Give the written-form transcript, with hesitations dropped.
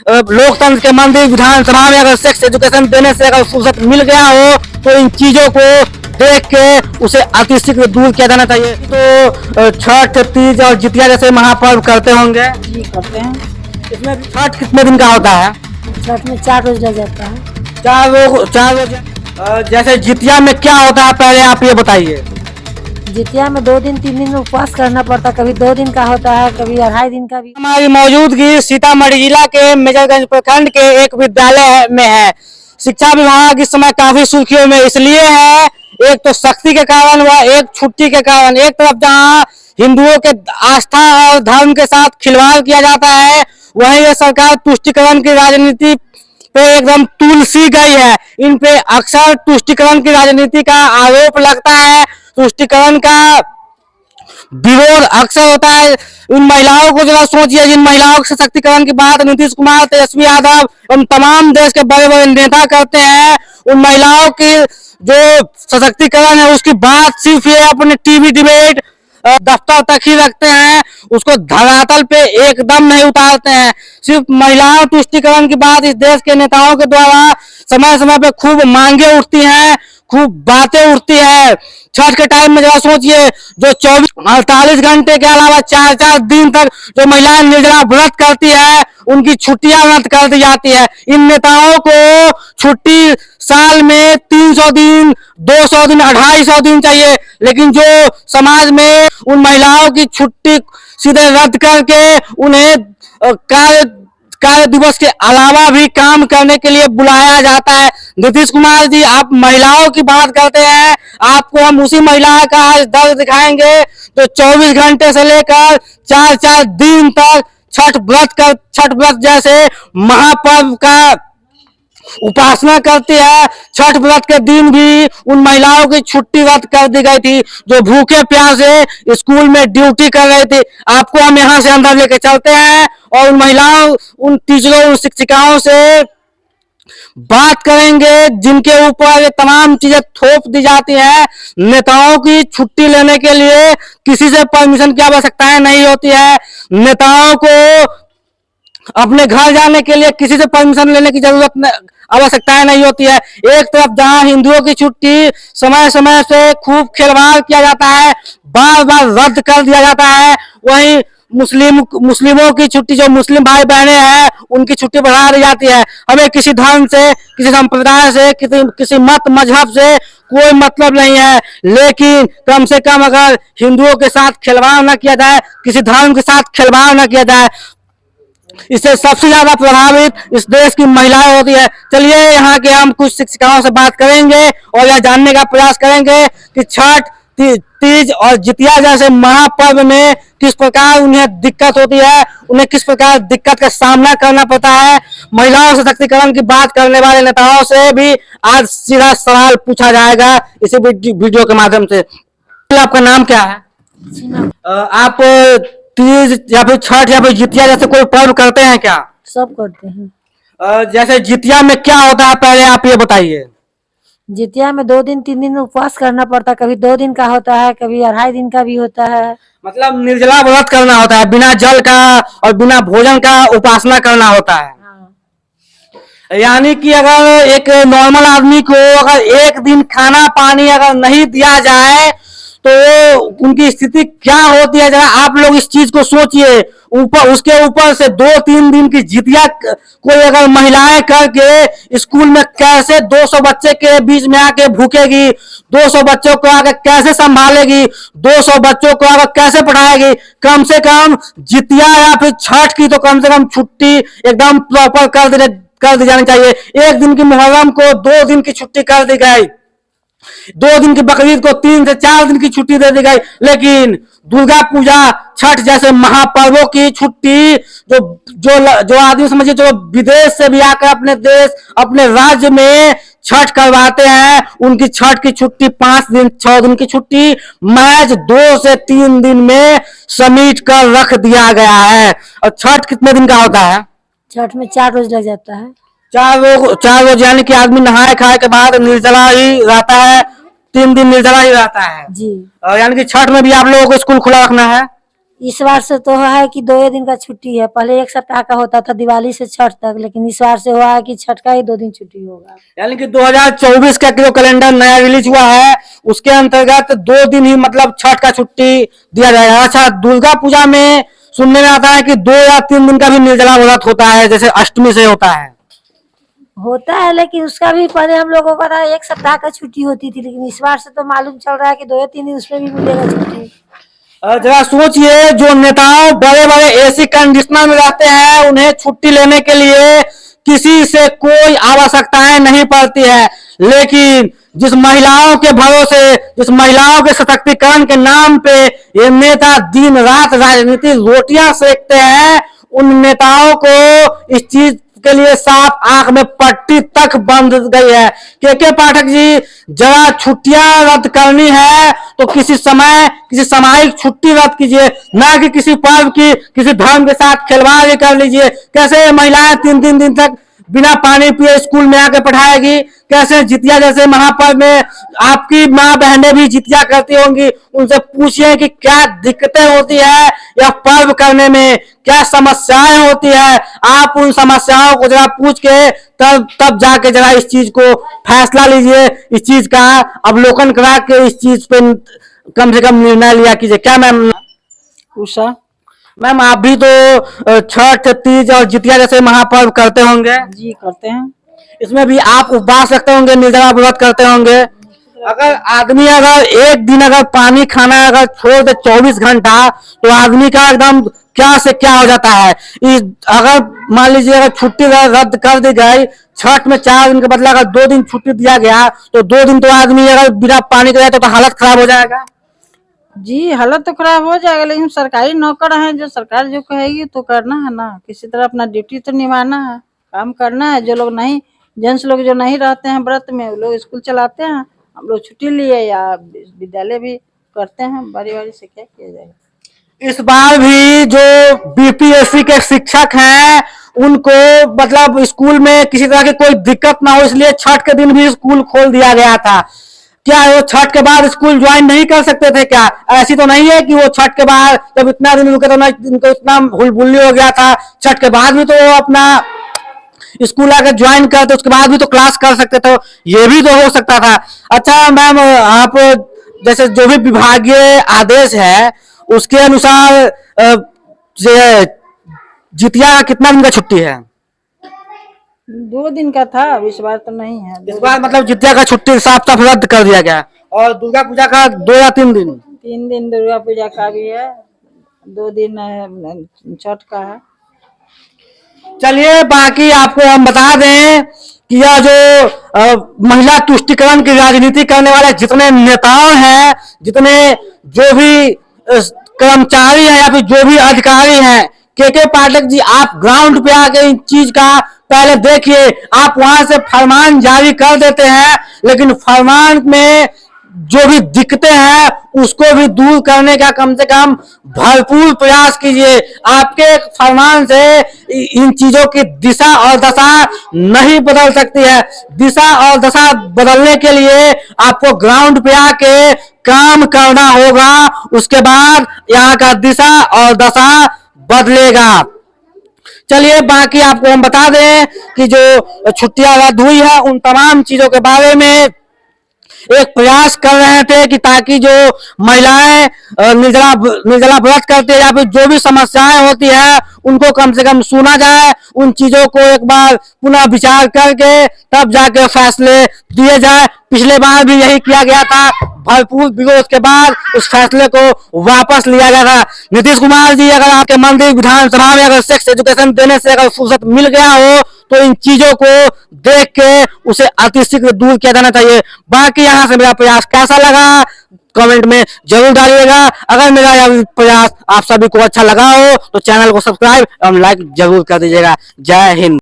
लोकतंत्र के मंदिर विधानसभा में अगर सेक्स एजुकेशन देने से अगर फुर्सत मिल गया हो तो इन चीजों को देख के उसे अतिशीघ्र दूर किया जाना चाहिए। तो छठ, तीज और जितिया जैसे महापर्व करते होंगे? जी करते हैं। इसमें छठ कितने दिन का होता है? छठ में 4 रोज लग जाता है। 4 रोज। जैसे जितिया में क्या होता है पहले आप ये बताइए। जितिया में 2 दिन 3 दिन उपवास करना पड़ता है, कभी 2 दिन का होता है, कभी 2.5 दिन का भी। हमारी मौजूदगी सीतामढ़ी जिला के मेजरगंज प्रखंड के एक विद्यालय में है। शिक्षा विभाग इस समय काफी सुर्खियों में इसलिए है, एक तो सख्ती के कारण व एक छुट्टी के कारण। एक तरफ जहां हिंदुओं के आस्था और धर्म के साथ खिलवाड़ किया जाता है, वहीं ये सरकार तुष्टिकरण की राजनीति पे एकदम तुलसी गई है। इन पे अक्सर तुष्टिकरण की राजनीति का आरोप लगता है, तुष्टिकरण का विरोध अक्सर होता है। उन महिलाओं को जरा सोचिए जिन महिलाओं के सशक्तिकरण की बात नीतीश कुमार, तेजस्वी यादव एवं तमाम देश के बड़े बड़े नेता करते हैं। उन महिलाओं की जो सशक्तिकरण है उसकी बात सिर्फ ये अपने टीवी डिबेट दफ्तर तक ही रखते हैं, उसको धरातल पे एकदम नहीं उतारते हैं। सिर्फ महिलाओं तुष्टिकरण की बात इस देश के नेताओं के द्वारा समय समय पे खूब मांगे उठती हैं, खूब बातें उठती है। छठ के टाइम में जरा सोचिए, जो 48 घंटे के अलावा 4-4 दिन तक जो महिलाएं निर्जला व्रत करती है, उनकी छुट्टियां रद्द कर दी जाती है। इन नेताओं को छुट्टी साल में 300 दिन, 200 दिन, 250 दिन चाहिए, लेकिन जो समाज में उन महिलाओं की छुट्टी सीधे रद्द करके उन्हें कार्य दिवस के अलावा भी काम करने के लिए बुलाया जाता है। नीतीश कुमार जी, आप महिलाओं की बात करते हैं, आपको हम उसी महिला का आज दर्द दिखाएंगे तो 24 घंटे से लेकर 4-4 दिन तक छठ व्रत जैसे महापर्व का उपासना करती है। छठ व्रत के दिन भी उन महिलाओं की छुट्टी रद्द कर दी गई थी जो भूखे प्यासे स्कूल में ड्यूटी कर रही थी। आपको हम यहाँ से अंदर लेके चलते हैं और उन महिलाओं, उन टीचरों, उन शिक्षिकाओं से बात करेंगे जिनके ऊपर ये तमाम चीजें थोप दी जाती है। नेताओं की छुट्टी लेने के लिए किसी से परमिशन की आवश्यकता नहीं होती है। नेताओं को अपने घर जाने के लिए किसी से परमिशन लेने की आवश्यकताएं नहीं होती है। एक तरफ जहां हिंदुओं की छुट्टी समय समय से खूब खिलवाड़ किया जाता है, बार बार रद्द कर दिया जाता है, वहीं मुस्लिमों की छुट्टी, जो मुस्लिम भाई बहनें हैं, उनकी छुट्टी बढ़ा दी जाती है। हमें किसी धर्म से, किसी संप्रदाय से, किसी मत मजहब से कोई मतलब नहीं है, लेकिन कम से कम अगर हिंदुओं के साथ खिलवाड़ न किया जाए, किसी धर्म के साथ खिलवाड़ न किया जाए, इससे सबसे ज्यादा प्रभावित इस देश की महिलाएं होती है। चलिए यहाँ के हम कुछ शिक्षिकाओं से बात करेंगे और यह जानने का प्रयास करेंगे कि छठ, तीज और जितिया जैसे महापर्व में किस प्रकार उन्हें दिक्कत होती है, उन्हें किस प्रकार दिक्कत का सामना करना पड़ता है। महिलाओं सशक्तिकरण की बात करने वाले नेताओं से भी आज सीधा सवाल पूछा जाएगा इसी वीडियो के माध्यम से। आपका नाम क्या है? आप तीज या फिर छठ या फिर जितिया जैसे कोई पर्व करते हैं क्या? सब करते हैं। जैसे जितिया में क्या होता है पहले आप ये बताइए। जितिया में 2 दिन 3 दिन उपवास करना पड़ता है, कभी 2 दिन का होता है, कभी 2.5 दिन का भी होता है। मतलब निर्जला व्रत करना होता है, बिना जल का और बिना भोजन का उपासना करना होता है। हाँ। यानी कि अगर एक नॉर्मल आदमी को अगर एक दिन खाना पानी अगर नहीं दिया जाए तो उनकी स्थिति क्या होती है, जरा आप लोग इस चीज को सोचिए। उसके ऊपर से 2-3 दिन की जितिया कोई अगर महिलाएं करके स्कूल में कैसे 200 बच्चे के बीच में आके भूखेगी, 200 बच्चों को आकर कैसे संभालेगी, 200 बच्चों को आकर कैसे पढ़ाएगी। कम से कम जितिया या फिर छठ की तो कम से कम छुट्टी एकदम प्रॉपर कर दी जानी चाहिए। एक दिन की मुहर्रम को 2 दिन की छुट्टी कर दी गई, 2 दिन की बकरीद को 3 से 4 दिन की छुट्टी दे दी गई, लेकिन दुर्गा पूजा, छठ जैसे महापर्वों की छुट्टी जो आदमी समझिए जो विदेश से भी आकर अपने देश, अपने राज्य में छठ करवाते हैं, उनकी छठ की छुट्टी 5 दिन 6 दिन की छुट्टी मैच 2 से 3 दिन में समेट कर रख दिया गया है। और छठ कितने दिन का होता है? छठ में 4 रोज लग जाता है। 4 रोज यानी कि आदमी नहाए खाए के बाद निर्जला ही रहता है, 3 दिन निर्जला ही रहता है जी। यानी कि छठ में भी आप लोगों को स्कूल खुला रखना है? इस बार से तो है कि 2 दिन का छुट्टी है। पहले 1 सप्ताह का होता था दिवाली से छठ तक, लेकिन इस बार से हुआ है कि छठ का ही 2 दिन छुट्टी होगा। यानी कि 2024 का जो कैलेंडर नया रिलीज हुआ है उसके अंतर्गत 2 दिन ही मतलब छठ का छुट्टी दिया जाएगा। अच्छा, दुर्गा पूजा में सुनने में आता है कि 2 या 3 दिन का भी निर्जला व्रत होता है, जैसे अष्टमी से होता है, लेकिन उसका भी पहले हम लोगों का था 1 सप्ताह का छुट्टी होती थी, लेकिन इस बार से तो मालूम चल रहा है कि 2 या 3 दिन उसमें भी मिलेगा छुट्टी। जरा सोचिए, जो नेताओं बड़े बड़े एसी कंडीशनर में रहते हैं उन्हें छुट्टी लेने के लिए किसी से कोई आवश्यकताएं नहीं पड़ती है, लेकिन जिस महिलाओं के भरोसे, जिस महिलाओं के सशक्तिकरण के नाम पे ये नेता दिन रात राजनीतिक रोटियां सेकते हैं, उन नेताओं को इस चीज के लिए साफ आंख में पट्टी तक बंध गई है। के पाठक जी, जरा छुट्टियां रद्द करनी है तो किसी समय किसी सामायिक छुट्टी रद्द कीजिए, ना कि किसी पर्व की, किसी धर्म के साथ खिलवाड़ कर लीजिए। कैसे महिलाएं 3-3 दिन तक बिना पानी पिए स्कूल में आके पढ़ाएगी? कैसे जितिया जैसे महापर्व में आपकी माँ बहनें भी जितिया करती होंगी, उनसे पूछिए कि क्या दिक्कतें होती है या पर्व करने में क्या समस्याएं होती है। आप उन समस्याओं को जरा पूछ के तब जाके जरा इस चीज को फैसला लीजिए, इस चीज का अवलोकन करा के इस चीज पे कम से कम निर्णय लिया कीजिए। क्या मैम? उषा मैम, आप भी तो छठ, तीज और जितिया जैसे महापर्व करते होंगे? जी करते हैं। इसमें भी आप उपवास रखते होंगे, निर्जला व्रत करते होंगे। अगर आदमी अगर एक दिन अगर पानी खाना अगर छोड़ दे 24 घंटा, तो आदमी का एकदम क्या से क्या हो जाता है। अगर मान लीजिए अगर छुट्टी रद्द कर दी गई, छठ में 4 दिन के बदले अगर 2 दिन छुट्टी दिया गया, तो 2 दिन तो आदमी अगर बिना पानी के रहता तो हालत खराब हो जाएगा। जी हालत तो खराब हो जाएगा, लेकिन सरकारी नौकर है, जो सरकार जो कहेगी तो करना है ना। किसी तरह अपना ड्यूटी तो निभाना है, काम करना है। जो लोग नहीं, जेंट्स लोग जो नहीं रहते हैं व्रत में, वो लोग स्कूल चलाते हैं, हम लोग छुट्टी लिए या विद्यालय भी करते हैं। बारी बारी से क्या किया जाएगा। इस बार भी जो बीपीएससी के शिक्षक हैं उनको मतलब स्कूल में किसी तरह की कोई दिक्कत ना हो, इसलिए छठ के दिन भी स्कूल खोल दिया गया था। क्या वो छठ के बाद स्कूल ज्वाइन नहीं कर सकते थे क्या? ऐसी तो नहीं है कि वो छठ के बाद जब इतना दिन रुके तो ना इनको इतना हुलबुल्ली हो गया था, छठ के बाद भी तो वो अपना स्कूल आकर ज्वाइन करते, उसके बाद भी तो क्लास कर सकते थे, ये भी तो हो सकता था। अच्छा मैम, आप जैसे जो भी विभागीय आदेश है उसके अनुसार जितिया का कितना दिन का छुट्टी है? 2 दिन का था, अब इस बार तो नहीं है। इस बार मतलब जितिया का छुट्टी साफ साफ रद्द कर दिया गया, और दुर्गा पूजा का 2 या 3 दिन? 3 दिन दुर्गा पूजा का भी है, 2 दिन छठ का है। चलिए, बाकी आपको हम बता दें कि यह जो महिला तुष्टिकरण की राजनीति करने वाले जितने नेताओं हैं, जितने जो भी कर्मचारी हैं या फिर जो भी अधिकारी हैं, के पाठक जी, आप ग्राउंड पे आके इन चीज का पहले देखिए। आप वहां से फरमान जारी कर देते हैं, लेकिन फरमान में जो भी दिक्कतें हैं उसको भी दूर करने का कम से कम भरपूर प्रयास कीजिए। आपके फरमान से इन चीजों की दिशा और दशा नहीं बदल सकती है। दिशा और दशा बदलने के लिए आपको ग्राउंड पे आके काम करना होगा, उसके बाद यहाँ का दिशा और दशा बदलेगा। चलिए, बाकी आपको हम बता दें कि जो छुट्टियां रद्द हुई है उन तमाम चीजों के बारे में एक प्रयास कर रहे थे कि ताकि जो महिलाएं निर्जला व्रत करते हैं या फिर जो भी समस्याएं होती है उनको कम से कम सुना जाए, उन चीजों को एक बार पुनः विचार करके तब जाके फैसले दिए जाए। पिछले बार भी यही किया गया था, भरपूर विरोध के बाद उस फैसले को वापस लिया गया था। नीतीश कुमार जी, अगर आपके मंदिर विधानसभा में अगर सेक्स एजुकेशन देने से अगर फुर्सत मिल गया हो तो इन चीजों को देख के उसे अतिशीघ्र दूर किया जाना चाहिए। बाकी यहाँ से मेरा प्रयास कैसा लगा कमेंट में जरूर डालिएगा। अगर मेरा यह प्रयास आप सभी को अच्छा लगा हो तो चैनल को सब्सक्राइब और लाइक जरूर कर दीजिएगा। जय हिंद।